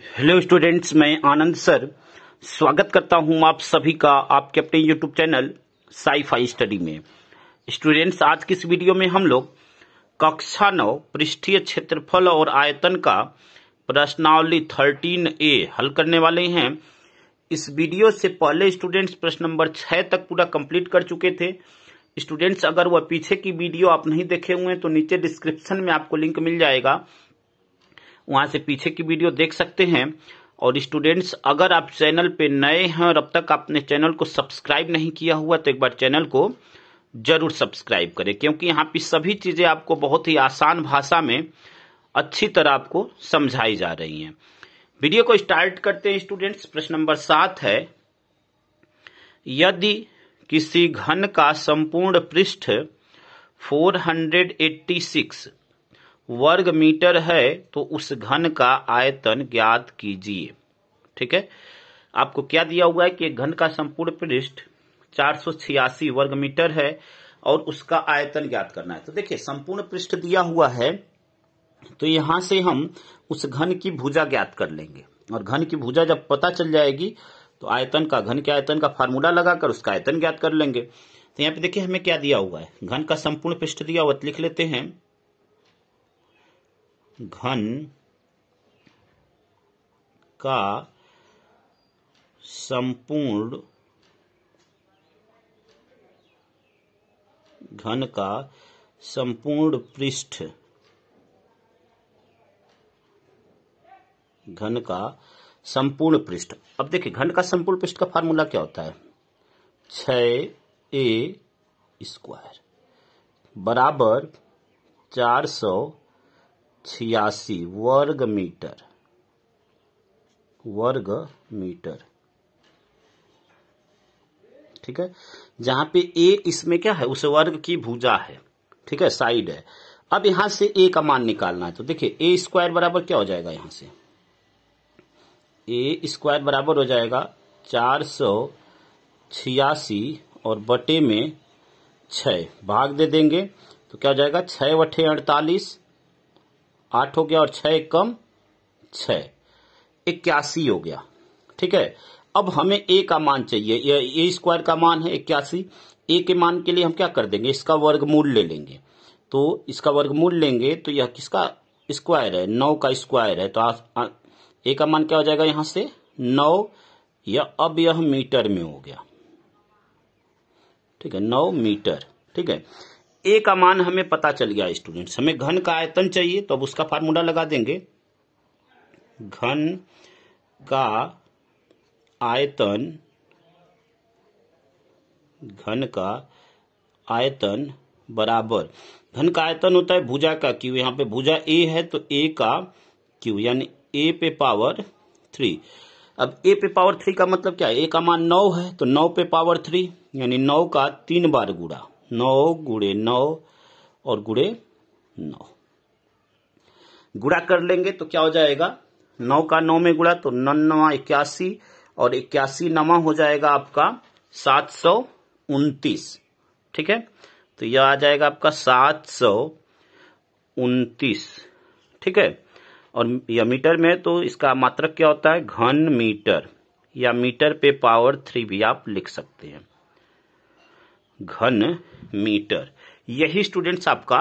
Hello students, मैं आनंद sir स्वागत करता हूं आप सभी का आपके अपने यूट्यूब चैनल साई-फाई स्टडी में। स्टूडेंट्स, आज की इस वीडियो में हम लोग कक्षा 9 पृष्ठीय क्षेत्रफल और आयतन का प्रश्नावली 13A हल करने वाले हैं। इस वीडियो से पहले स्टूडेंट्स प्रश्न नंबर 6 तक पूरा कंप्लीट कर चुके थे। स्टूडेंट्स, अगर वह पीछे की वीडियो आप नहीं देखे हुए हैं तो नीचे डिस्क्रिप्शन में आपको लिंक मिल जाएगा, वहां से पीछे की वीडियो देख सकते हैं। और स्टूडेंट्स, अगर आप चैनल पे नए हैं और अब तक आपने चैनल को सब्सक्राइब नहीं किया हुआ तो एक बार चैनल को जरूर सब्सक्राइब करें, क्योंकि यहाँ पे सभी चीजें आपको बहुत ही आसान भाषा में अच्छी तरह आपको समझाई जा रही हैं। वीडियो को स्टार्ट करते हैं स्टूडेंट्स। प्रश्न नंबर 7 है, यदि किसी घन का संपूर्ण पृष्ठ 486 वर्ग मीटर है तो उस घन का आयतन ज्ञात कीजिए। ठीक है, आपको क्या दिया हुआ है कि घन का संपूर्ण पृष्ठ 486 वर्ग मीटर है और उसका आयतन ज्ञात करना है। तो देखिए, संपूर्ण पृष्ठ दिया हुआ है तो यहां से हम उस घन की भुजा ज्ञात कर लेंगे, और घन की भुजा जब पता चल जाएगी तो आयतन का, घन के आयतन का फार्मूला लगाकर उसका आयतन ज्ञात कर लेंगे। तो यहाँ पे देखिए हमें क्या दिया हुआ है, घन का संपूर्ण पृष्ठ दिया हुआ, लिख लेते हैं घन का संपूर्ण पृष्ठ, घन का संपूर्ण पृष्ठ। अब देखिए, घन का संपूर्ण पृष्ठ का फार्मूला क्या होता है, 6a² बराबर 486 वर्ग मीटर। ठीक है, जहां पे a इसमें क्या है, उस वर्ग की भुजा है। ठीक है, साइड है। अब यहां से a का मान निकालना है, तो देखिए a² बराबर क्या हो जाएगा, यहां से a² बराबर हो जाएगा 486 और बटे में 6 भाग दे देंगे तो क्या हो जाएगा, 6 बटे 48, 8 हो गया और 6 कम 6, 81 हो गया। ठीक है, अब हमें a का मान चाहिए, ये a² का मान है 81। a के मान के लिए हम क्या कर देंगे, इसका वर्गमूल ले लेंगे। तो इसका वर्गमूल लेंगे तो यह किसका स्क्वायर है, 9 का स्क्वायर है। तो a का मान क्या हो जाएगा, यहां से 9, अब यह मीटर में हो गया। ठीक है, 9 मीटर। ठीक है, a का मान हमें पता चल गया स्टूडेंट्स। हमें घन का आयतन चाहिए तो अब उसका फार्मूला लगा देंगे, घन का आयतन बराबर, घन का आयतन होता है भुजा का क्यू, यहाँ पे भुजा a है तो a का क्यू, यानी a पे पावर 3। अब a पे पावर 3 का मतलब क्या है, a का मान 9 है तो 9 पे पावर 3, यानी 9 का 3 बार गुणा, 9 गुणे 9 और गुणे 9 गुणा कर लेंगे तो क्या हो जाएगा, 9 का 9 में गुणा तो 9 9 81 और 81 नमा हो जाएगा आपका 729। ठीक है, तो यह आ जाएगा आपका 729। ठीक है, और यह मीटर में तो इसका मात्रक क्या होता है, घन मीटर, या मीटर पे पावर 3 भी आप लिख सकते हैं, घन मीटर। यही स्टूडेंट्स आपका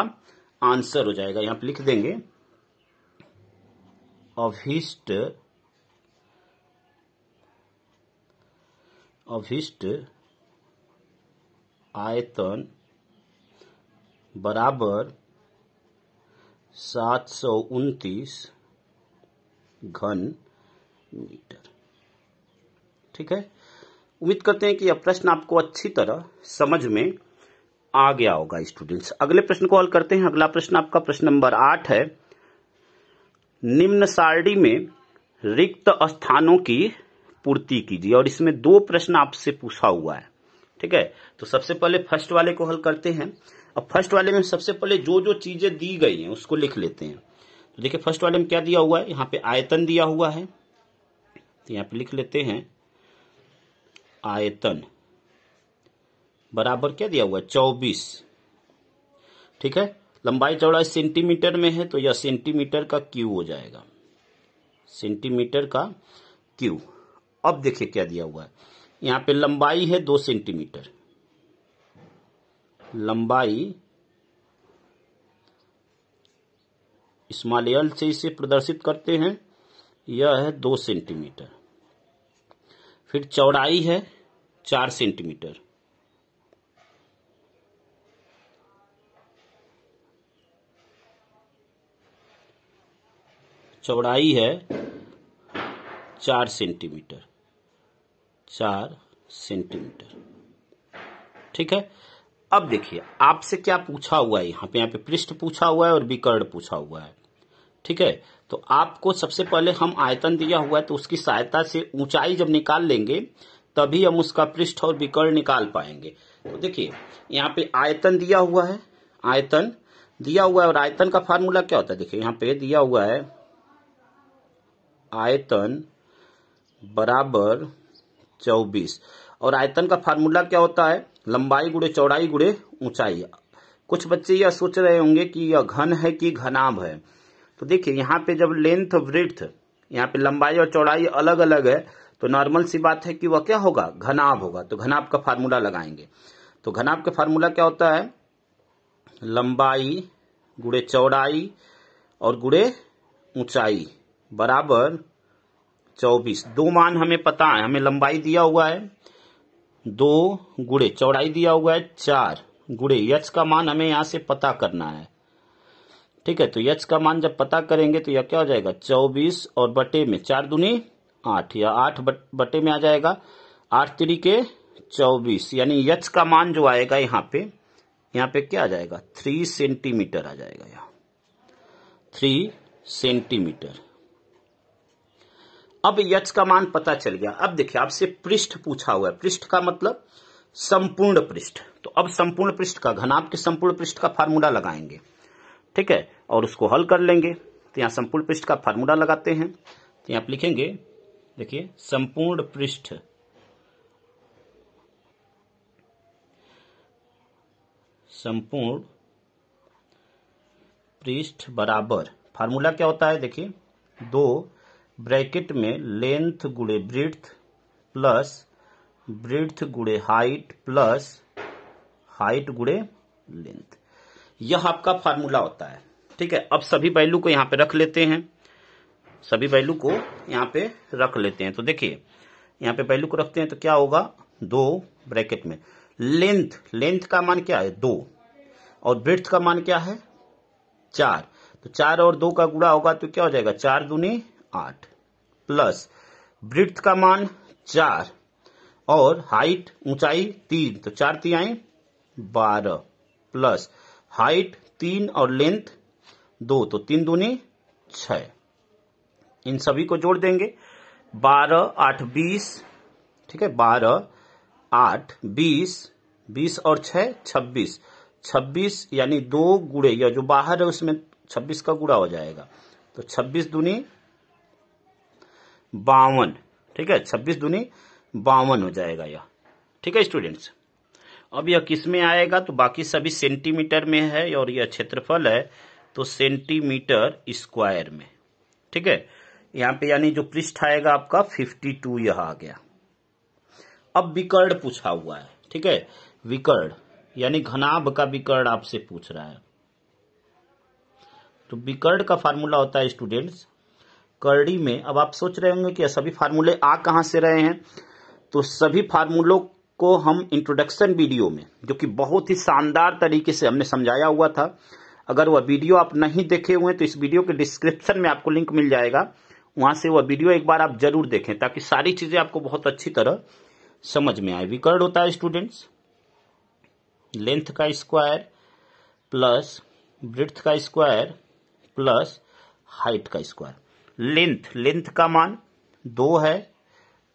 आंसर हो जाएगा। यहां पे लिख देंगे अभिष्ट आयतन बराबर 729 घन मीटर। ठीक है, उम्मीद करते हैं कि यह प्रश्न आपको अच्छी तरह समझ में आ गया होगा स्टूडेंट्स। अगले प्रश्न को हल करते हैं। अगला प्रश्न आपका प्रश्न नंबर 8 है, निम्न सारणी में रिक्त स्थानों की पूर्ति कीजिए। और इसमें 2 प्रश्न आपसे पूछा हुआ है। ठीक है, तो सबसे पहले फर्स्ट वाले को हल करते हैं। अब फर्स्ट वाले में सबसे पहले जो जो चीजें दी गई हैं उसको लिख लेते हैं। तो देखिए फर्स्ट वाले में क्या दिया हुआ है, यहाँ पे आयतन दिया हुआ है, तो यहाँ पे लिख लेते हैं आयतन बराबर क्या दिया हुआ है, 24। ठीक है, लंबाई चौड़ाई सेंटीमीटर में है तो यह सेंटीमीटर का क्यूब हो जाएगा, सेंटीमीटर का क्यूब। अब देखिए क्या दिया हुआ है, यहाँ पे लंबाई है 2 सेंटीमीटर, लंबाई स्मॉल एल से इसे प्रदर्शित करते हैं, यह है 2 सेंटीमीटर। फिर चौड़ाई है 4 सेंटीमीटर, चौड़ाई है 4 सेंटीमीटर, 4 सेंटीमीटर। ठीक है। अब देखिए आपसे क्या पूछा हुआ है, यहाँ पे पृष्ठ पूछा हुआ है और विकर्ण पूछा हुआ है। ठीक है, तो आपको सबसे पहले हम आयतन दिया हुआ है तो उसकी सहायता से ऊंचाई जब निकाल लेंगे तभी हम उसका पृष्ठ और विकर्ण निकाल पाएंगे। तो देखिए यहाँ पे आयतन दिया हुआ है, आयतन दिया हुआ है और आयतन का फार्मूला क्या होता है, देखिए यहाँ पे दिया हुआ है आयतन बराबर 24 और आयतन का फार्मूला क्या होता है, लंबाई गुणे चौड़ाई गुणे ऊंचाई। कुछ बच्चे यह सोच रहे होंगे कि यह घन है कि घनाभ है, तो देखिए यहाँ पे जब लेंथ ब्रेड्थ, यहाँ पे लंबाई और चौड़ाई अलग अलग है तो नॉर्मल सी बात है कि वह क्या होगा, घनाभ होगा। तो घनाभ का फार्मूला लगाएंगे, तो घनाभ का फार्मूला क्या होता है, लंबाई गुणे चौड़ाई और गुणे ऊंचाई बराबर 24। दो मान हमें पता है, हमें लंबाई दिया हुआ है 2 गुणे चौड़ाई दिया हुआ है 4 गुणे यच का मान हमें यहां से पता करना है। ठीक है, तो यच का मान जब पता करेंगे तो यह क्या हो जाएगा 24 और बटे में 4 दूनी 8 या 8 बटे में आ जाएगा 8 तिरिके 24, यानी यच का मान जो आएगा यहाँ पे क्या आ जाएगा 3 सेंटीमीटर आ जाएगा, यहाँ 3 सेंटीमीटर। अब यच का मान पता चल गया। अब देखिए आपसे पृष्ठ पूछा हुआ है, पृष्ठ का मतलब संपूर्ण पृष्ठ। तो अब संपूर्ण पृष्ठ का, घनाभ के संपूर्ण पृष्ठ का फार्मूला लगाएंगे। ठीक है, और उसको हल कर लेंगे। तो यहां संपूर्ण पृष्ठ का फार्मूला लगाते हैं, तो यहां आप लिखेंगे, देखिए संपूर्ण पृष्ठ, संपूर्ण पृष्ठ बराबर, फार्मूला क्या होता है, देखिए 2 ब्रैकेट में लेंथ गुणे ब्रेड्थ प्लस ब्रेड्थ गुणे हाइट प्लस हाइट गुणे लेंथ, यह आपका फार्मूला होता है। ठीक है, अब सभी वैल्यू को यहां पे रख लेते हैं, सभी वैल्यू को यहां पे रख लेते हैं। तो देखिए यहां पे वैल्यू को रखते हैं तो क्या होगा, 2 ब्रैकेट में लेंथ, लेंथ का मान क्या है 2 और ब्रेड्थ का मान क्या है 4, तो 4 और 2 का गुणा होगा तो क्या हो जाएगा 4 दूनी 8 प्लस ब्रेड्थ का मान 4 और हाइट ऊंचाई 3, तो 4 तिहाई 12 प्लस हाइट 3 और लेंथ 2, तो 3 दूनी 6। इन सभी को जोड़ देंगे, 12 8 20। ठीक है, 12 8 20, 20 और 6 26, 26 यानी 2 गुणे, या जो बाहर है उसमें 26 का गुणा हो जाएगा, तो 26 दूनी 52। ठीक है, 26 दूनी 52 हो जाएगा यह। ठीक है स्टूडेंट्स, अब यह किस में आएगा, तो बाकी सभी सेंटीमीटर में है और यह क्षेत्रफल है तो सेंटीमीटर स्क्वायर में। ठीक है, यहाँ पे यानी जो पृष्ठ आएगा आपका 52 यह आ गया। अब विकर्ण पूछा हुआ है। ठीक है, विकर्ण यानी घनाभ का विकर्ण आपसे पूछ रहा है। तो विकर्ण का फार्मूला होता है स्टूडेंट्स करड़ी में। अब आप सोच रहे होंगे कि सभी फार्मूले आ कहां से रहे हैं, तो सभी फार्मूलों को हम इंट्रोडक्शन वीडियो में, जो कि बहुत ही शानदार तरीके से हमने समझाया हुआ था, अगर वह वीडियो आप नहीं देखे हुए तो इस वीडियो के डिस्क्रिप्शन में आपको लिंक मिल जाएगा, वहां से वह वीडियो एक बार आप जरूर देखें ताकि सारी चीजें आपको बहुत अच्छी तरह समझ में आए। विकर्ण होता है स्टूडेंट्स लेंथ का स्क्वायर प्लस ब्रेड्थ का स्क्वायर प्लस हाइट का स्क्वायर। लेंथ, लेंथ का मान 2 है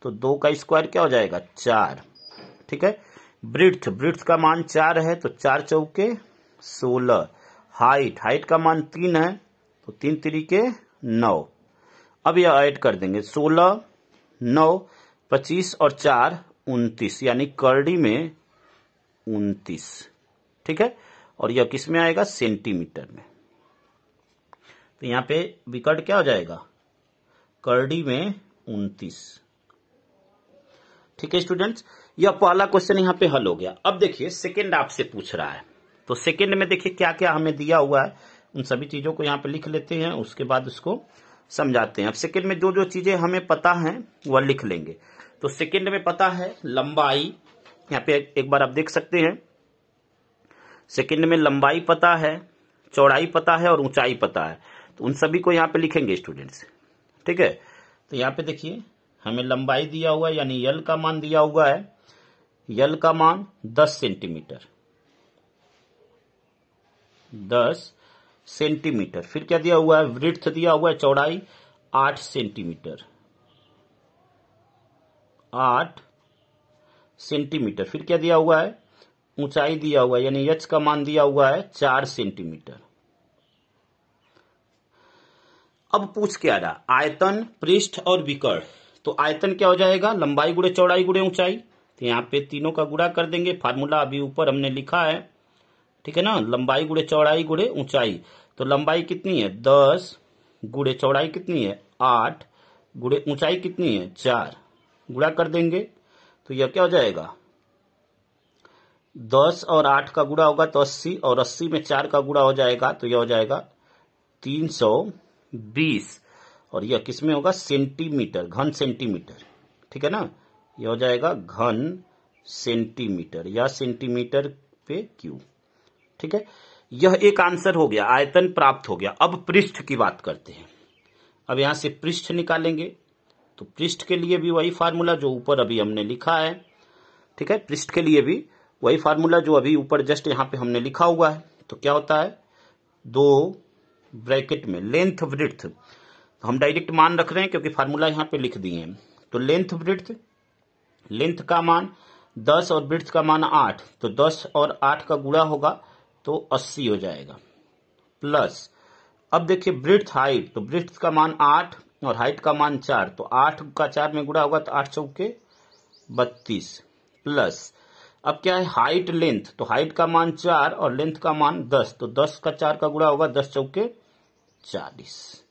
तो 2 का स्क्वायर क्या हो जाएगा 4। ठीक है, ब्रेड्थ, ब्रेड्थ का मान 4 है तो 4 चौके 16। हाइट, हाइट का मान 3 है तो 3 तिरिके 9। अब यह ऐड कर देंगे 16 9 25 और 4 29, यानी करड़ी में 29। ठीक है, और यह किस में आएगा सेंटीमीटर में। तो यहां पे विकर्ण क्या हो जाएगा करड़ी में 29। ठीक है स्टूडेंट्स, यह पहला क्वेश्चन यहाँ पे हल हो गया। अब देखिए सेकंड आपसे पूछ रहा है, तो सेकंड में देखिए क्या क्या हमें दिया हुआ है, उन सभी चीजों को यहाँ पे लिख लेते हैं, उसके बाद उसको समझाते हैं। अब सेकंड में जो जो चीजें हमें पता है वह लिख लेंगे। तो सेकंड में पता है लंबाई, यहाँ पे एक बार आप देख सकते हैं, सेकंड में लंबाई पता है, चौड़ाई पता है और ऊंचाई पता है। तो उन सभी को यहाँ पे लिखेंगे स्टूडेंट्स। ठीक है, तो यहाँ पे देखिए हमें लंबाई दिया हुआ है, यानी यल का मान दिया हुआ है, यल का मान 10 सेंटीमीटर, 10 सेंटीमीटर। फिर क्या दिया हुआ है, वृत्त दिया हुआ है, चौड़ाई 8 सेंटीमीटर, 8 सेंटीमीटर। फिर क्या दिया हुआ है, ऊंचाई दिया हुआ है, यानी एच का मान दिया हुआ है 4 सेंटीमीटर। अब पूछ क्या रहा, आयतन, पृष्ठ और विकर्ण। तो आयतन क्या हो जाएगा, लंबाई गुणे चौड़ाई गुणे ऊंचाई। तो यहाँ पे तीनों का गुणा कर देंगे, फार्मूला अभी ऊपर हमने लिखा है। ठीक है ना, लंबाई गुणे चौड़ाई गुणे ऊंचाई। तो लंबाई कितनी है 10, गुणे चौड़ाई कितनी है 8, गुणे ऊंचाई कितनी है 4, गुणा कर देंगे। तो यह क्या हो जाएगा, 10 और 8 का गुणा होगा तो 80, और 80 में 4 का गुणा हो जाएगा तो यह हो जाएगा 320। और यह किसमें होगा, सेंटीमीटर, घन सेंटीमीटर। ठीक है ना, यह हो जाएगा घन सेंटीमीटर या सेंटीमीटर पे क्यूब। ठीक है, यह एक आंसर हो गया, आयतन प्राप्त हो गया। अब पृष्ठ की बात करते हैं। अब यहां से पृष्ठ निकालेंगे, तो पृष्ठ के लिए भी वही फार्मूला जो ऊपर अभी हमने लिखा है। ठीक है, पृष्ठ के लिए भी वही फार्मूला जो अभी ऊपर जस्ट यहां पे हमने लिखा हुआ है। तो क्या होता है, 2 ब्रैकेट में लेंथ वृत्त, तो हम डायरेक्ट मान रख रहे हैं क्योंकि फार्मूला यहां पे लिख दिए हैं। तो लेंथ वृत्त, लेंथ का मान 10 और वृत्त का मान 8, तो 10 और 8 का गुणा होगा तो 80 हो जाएगा, प्लस अब देखिए वृत्त हाइट, तो वृत्त का मान 8 और हाइट का मान 4, तो 8 का 4 में गुणा होगा तो 8 चौके 32, प्लस अब क्या है हाइट लेंथ, तो हाइट का मान 4 और लेंथ का मान 10, तो 10 का 4 का गुणा होगा 10 चौके 40।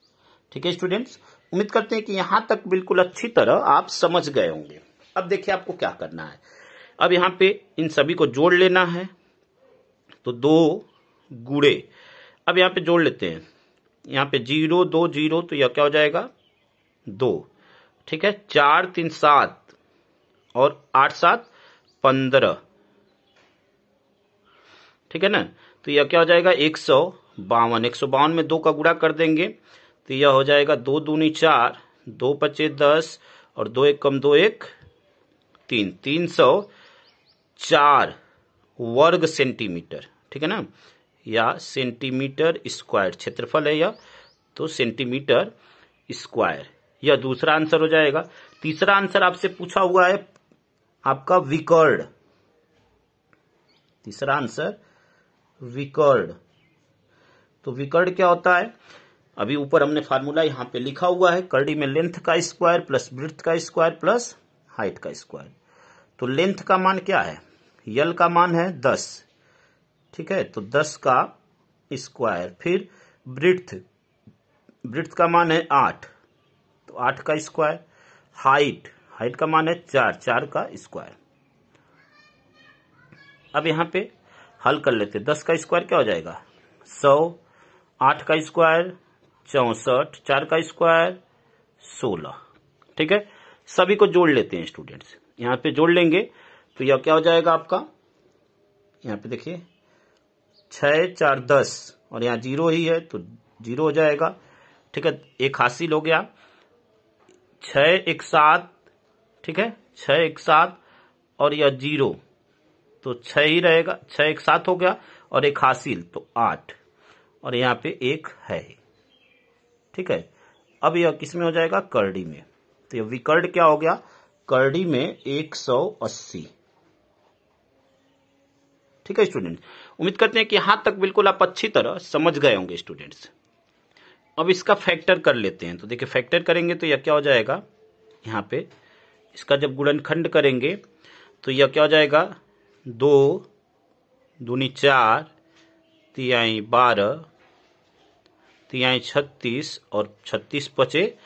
ठीक है स्टूडेंट्स, उम्मीद करते हैं कि यहां तक बिल्कुल अच्छी तरह आप समझ गए होंगे। अब देखिए आपको क्या करना है, अब यहां पे इन सभी को जोड़ लेना है। तो 2 गुणे, अब यहां पे जोड़ लेते हैं, यहां पे 0 2 0, तो यह क्या हो जाएगा 2। ठीक है, 4 3 7 और 8 7 15। ठीक है ना, तो यह क्या हो जाएगा 152। 152 में 2 का गुणा कर देंगे तो यह हो जाएगा 2 दूनी 4, 2 पचे 10 और 2 एक कम 2 एक 3, 304 वर्ग सेंटीमीटर। ठीक है ना, या सेंटीमीटर स्क्वायर क्षेत्रफल है यह, तो सेंटीमीटर स्क्वायर, यह दूसरा आंसर हो जाएगा। तीसरा आंसर आपसे पूछा हुआ है आपका विकर्ण, तीसरा आंसर विकर्ण। तो विकर्ण क्या होता है, अभी ऊपर हमने फार्मूला यहां पे लिखा हुआ है, करड़ी में लेंथ का स्क्वायर प्लस वृत्त का स्क्वायर प्लस हाइट का स्क्वायर। तो लेंथ का मान क्या है, यल का मान है 10। ठीक है, तो 10 का स्क्वायर, फिर वृत्त, वृत्त का मान है 8, तो 8 का स्क्वायर, हाइट, हाइट का मान है 4, 4 का स्क्वायर। अब यहां पे हल कर लेते, 10 का स्क्वायर क्या हो जाएगा 100, 8 का स्क्वायर 64, 4 का स्क्वायर 16। ठीक है, सभी को जोड़ लेते हैं स्टूडेंट्स, यहां पे जोड़ लेंगे तो यह क्या हो जाएगा आपका, यहां पे देखिए 6 4 10 और यहां 0 ही है तो 0 हो जाएगा। ठीक है, एक हासिल हो गया, 6 1 7। ठीक है, 6 1 7 और यह 0, तो 6 ही रहेगा, 6 1 7 हो गया और एक हासिल तो 8 और यहां पे 1 है। ठीक है, अब यह किसमें हो जाएगा, करड़ी में। तो यह विकर्ण क्या हो गया, करड़ी में 180। ठीक है स्टूडेंट, उम्मीद करते हैं कि यहां तक बिल्कुल आप अच्छी तरह समझ गए होंगे स्टूडेंट्स। अब इसका फैक्टर कर लेते हैं, तो देखिए फैक्टर करेंगे तो यह क्या हो जाएगा, यहां पे इसका जब गुणनखंड करेंगे तो यह क्या हो जाएगा 2 दूनी 4, 3 12, 3 36 और 36 पचे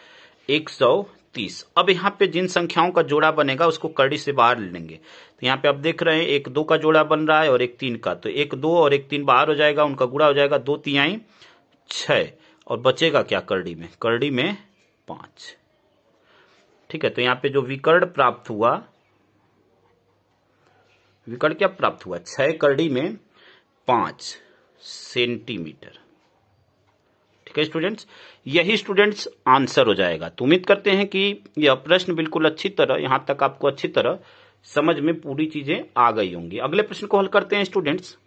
130। अब यहाँ पे जिन संख्याओं का जोड़ा बनेगा उसको कड़ी से बाहर ले लेंगे। तो यहाँ पे आप देख रहे हैं 1 2 का जोड़ा बन रहा है और 1 3 का। तो 1 2 और 1 3 बाहर हो जाएगा, उनका गुणा हो जाएगा 2 3 6 और बचेगा क्या करड़ी में? करड़ी में 5। ठीक है, तो यहाँ पे जो विकर्ण प्राप्त हुआ, विकर्ण क्या प्राप्त हुआ? 6 करड़ी में 5 सेंटीमीटर। ठीक है स्टूडेंट्स, यही स्टूडेंट्स आंसर हो जाएगा। तो उम्मीद करते हैं कि यह प्रश्न बिल्कुल अच्छी तरह, यहां तक आपको अच्छी तरह समझ में पूरी चीजें आ गई होंगी। अगले प्रश्न को हल करते हैं स्टूडेंट्स।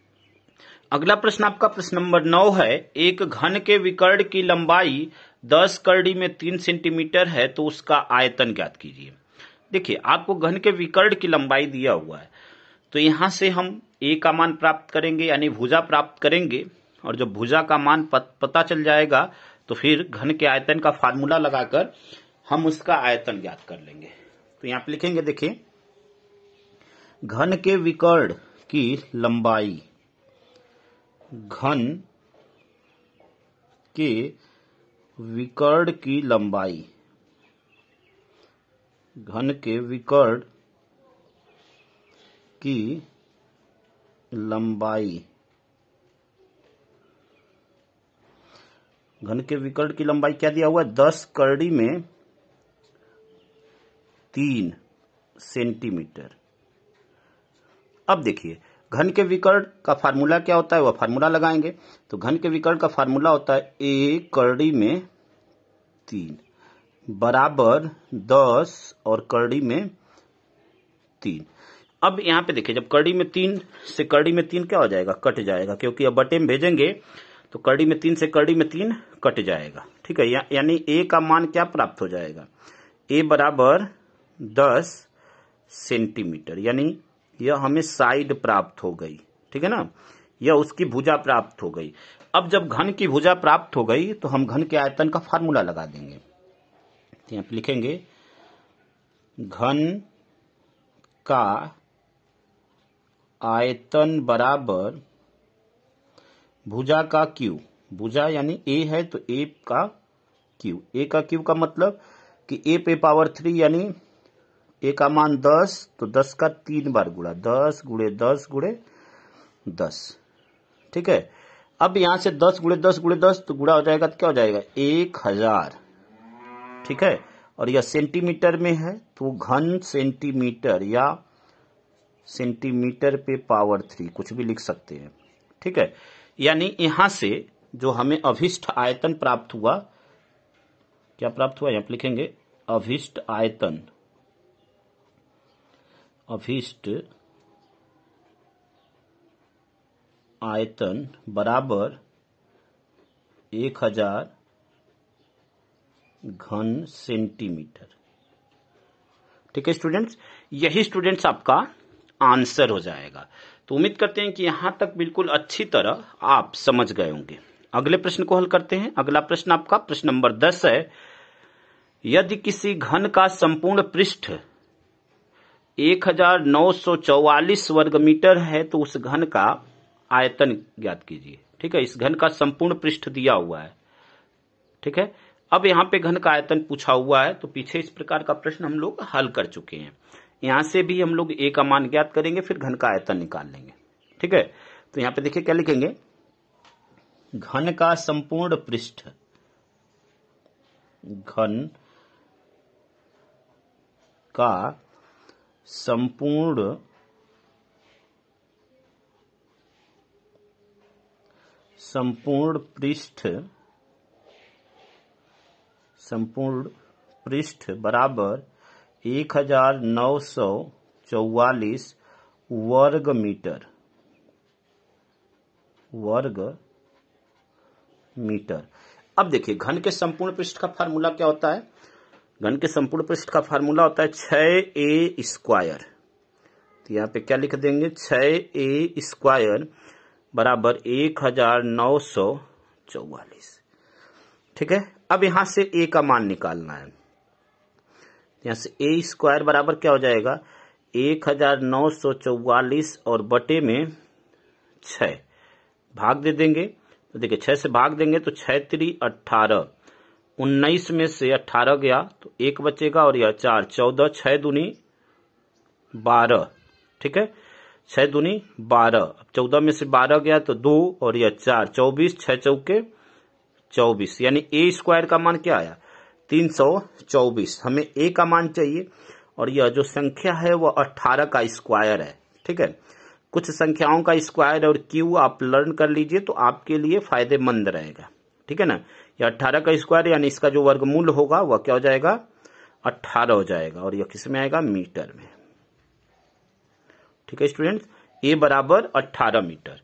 अगला प्रश्न आपका प्रश्न नंबर 9 है। एक घन के विकर्ण की लंबाई 10 करड़ी में 3 सेंटीमीटर है, तो उसका आयतन ज्ञात कीजिए। देखिए, आपको घन के विकर्ण की लंबाई दिया हुआ है, तो यहां से हम ए का मान प्राप्त करेंगे, यानी भुजा प्राप्त करेंगे। और जब भुजा का मान पता चल जाएगा तो फिर घन के आयतन का फार्मूला लगाकर हम उसका आयतन ज्ञात कर लेंगे। तो यहां पे लिखेंगे, देखिए, घन के विकर्ण की लंबाई, घन के विकर्ण की लंबाई, घन के विकर्ण की लंबाई, घन के विकर्ण की लंबाई क्या दिया हुआ है? 10 करड़ी में 3 सेंटीमीटर। अब देखिए, घन के विकर्ण का फार्मूला क्या होता है, वह फार्मूला लगाएंगे। तो घन के विकर्ण का फार्मूला होता है a करड़ी में 3 बराबर 10 और करड़ी में 3। अब यहां पे देखिए, जब करड़ी में 3 से करड़ी में 3 क्या हो जाएगा? कट जाएगा, क्योंकि अब बटे में भेजेंगे तो करड़ी में 3 से करड़ी में 3 कट जाएगा। ठीक है, यानी a का मान क्या प्राप्त हो जाएगा? a बराबर 10 सेंटीमीटर, यानी यह हमें साइड प्राप्त हो गई। ठीक है ना, यह उसकी भुजा प्राप्त हो गई। अब जब घन की भुजा प्राप्त हो गई तो हम घन के आयतन का फार्मूला लगा देंगे। तो यहां पे लिखेंगे, घन का आयतन बराबर भुजा का क्यू। भुजा यानी a है तो a का क्यू। a का क्यू का मतलब कि a पे पावर 3, यानी a का मान 10, तो 10 का 3 बार गुणा, 10 गुणे 10 गुणे 10। ठीक है, अब यहां से 10 गुणे 10 गुणे 10 तो गुणा हो जाएगा, तो क्या हो जाएगा? 1000। ठीक है, और यह सेंटीमीटर में है, तो घन सेंटीमीटर या सेंटीमीटर पे पावर 3 कुछ भी लिख सकते हैं। ठीक है, यानी यहां से जो हमें अभिष्ट आयतन प्राप्त हुआ, क्या प्राप्त हुआ? यहां पर लिखेंगे अभिष्ट आयतन, अभिष्ट आयतन बराबर 1000 घन सेंटीमीटर। ठीक है स्टूडेंट्स, यही स्टूडेंट्स आपका आंसर हो जाएगा। तो उम्मीद करते हैं कि यहां तक बिल्कुल अच्छी तरह आप समझ गए होंगे। अगले प्रश्न को हल करते हैं। अगला प्रश्न आपका प्रश्न नंबर 10 है। यदि किसी घन का संपूर्ण पृष्ठ 1944 वर्ग मीटर है, तो उस घन का आयतन ज्ञात कीजिए। ठीक है, इस घन का संपूर्ण पृष्ठ दिया हुआ है। ठीक है, अब यहां पे घन का आयतन पूछा हुआ है, तो पीछे इस प्रकार का प्रश्न हम लोग हल कर चुके हैं। यहां से भी हम लोग a का मान ज्ञात करेंगे, फिर घन का आयतन निकाल लेंगे। ठीक है, तो यहां पे देखिए क्या लिखेंगे, घन का संपूर्ण पृष्ठ, घन का संपूर्ण पृष्ठ बराबर 1944 वर्ग मीटर। अब देखिए, घन के संपूर्ण पृष्ठ का फार्मूला क्या होता है? घन के संपूर्ण पृष्ठ का फार्मूला होता है 6a स्क्वायर। तो यहां पे क्या लिख देंगे, 6a स्क्वायर बराबर 1944। ठीक है, अब यहां से a का मान निकालना है। यहां से a स्क्वायर बराबर क्या हो जाएगा, 1944 और बटे में 6 भाग दे देंगे। तो देखिए, 6 से भाग देंगे तो 6 3 18, 19 में से 18 गया तो 1 बचेगा और यह 4, 14, 6 दूनी 12, ठीक है, 6 दूनी 12। अब 14 में से 12 गया तो 2 और यह 4, 24, 6 चौके 24, यानी ए स्क्वायर का मान क्या आया 324। हमें ए का मान चाहिए और यह जो संख्या है वह 18 का स्क्वायर है, ठीक है। कुछ संख्याओं का स्क्वायर और क्यू आप लर्न कर लीजिए तो आपके लिए फायदेमंद रहेगा, ठीक है ना। यह 18 का स्क्वायर यानी इसका जो वर्गमूल होगा वह क्या हो जाएगा 18 हो जाएगा और यह किस में आएगा मीटर में, ठीक है स्टूडेंट्स। ए बराबर 18 मीटर।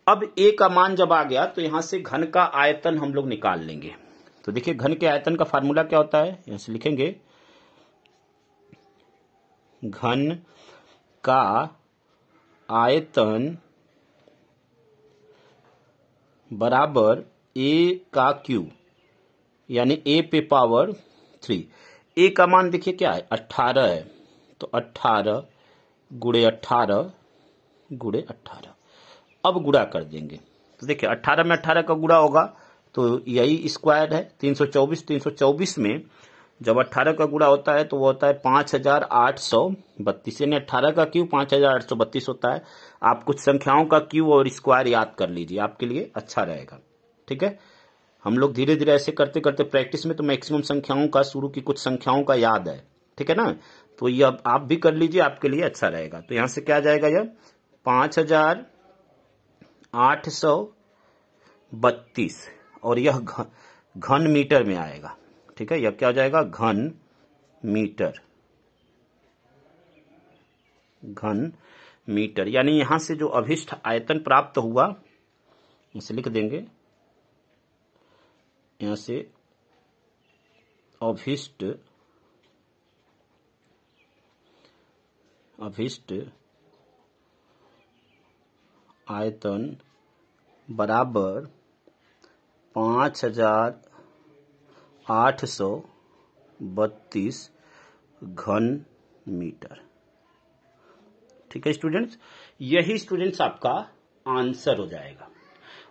अब ए का मान जब आ गया तो यहां से घन का आयतन हम लोग निकाल लेंगे। तो देखिए घन के आयतन का फार्मूला क्या होता है, यहां से लिखेंगे घन का आयतन बराबर ए का क्यू यानी ए पे पावर 3। ए का मान देखिए क्या है 18 है तो 18 गुणे 18 गुणे 18। अब गुणा कर देंगे तो देखिए 18 में 18 का गुणा होगा तो यही स्क्वायर है 324। 324 में जब 18 का गुणा होता है तो वो होता है 5832, यानी 18 का क्यू 5832 होता है। आप कुछ संख्याओं का क्यू और स्क्वायर याद कर लीजिए, आपके लिए अच्छा रहेगा, ठीक है। हम लोग धीरे धीरे ऐसे करते करते प्रैक्टिस में तो मैक्सिमम संख्याओं का, शुरू की कुछ संख्याओं का याद है, ठीक है ना। तो ये अब आप भी कर लीजिए, आपके लिए अच्छा रहेगा। तो यहां से क्या आ जाएगा, यह 5832 और यह घन मीटर में आएगा, ठीक है। यह क्या हो जाएगा घन मीटर, घन मीटर। यानी यहां से जो अभिष्ट आयतन प्राप्त हुआ इसे लिख देंगे, यहां से अभिष्ट आयतन बराबर 5832 घन मीटर, ठीक है स्टूडेंट्स। यही स्टूडेंट्स आपका आंसर हो जाएगा।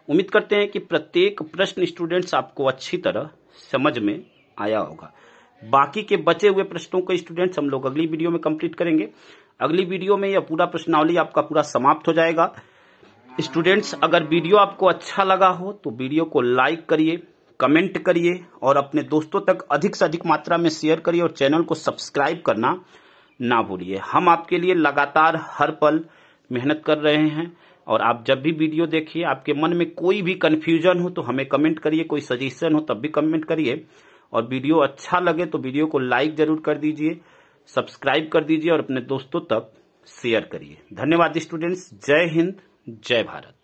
उम्मीद करते हैं कि प्रत्येक प्रश्न स्टूडेंट्स आपको अच्छी तरह समझ में आया होगा। बाकी के बचे हुए प्रश्नों को स्टूडेंट्स हम लोग अगली वीडियो में कंप्लीट करेंगे। अगली वीडियो में यह पूरा प्रश्नावली आपका पूरा समाप्त हो जाएगा। स्टूडेंट्स अगर वीडियो आपको अच्छा लगा हो तो वीडियो को लाइक करिए, कमेंट करिए और अपने दोस्तों तक अधिक से अधिक मात्रा में शेयर करिए और चैनल को सब्सक्राइब करना ना भूलिए। हम आपके लिए लगातार हर पल मेहनत कर रहे हैं और आप जब भी वीडियो देखिए, आपके मन में कोई भी कंफ्यूजन हो तो हमें कमेंट करिए, कोई सजेशन हो तब भी कमेंट करिए और वीडियो अच्छा लगे तो वीडियो को लाइक जरूर कर दीजिए, सब्सक्राइब कर दीजिए और अपने दोस्तों तक शेयर करिए। धन्यवाद स्टूडेंट्स। जय हिंद, जय भारत।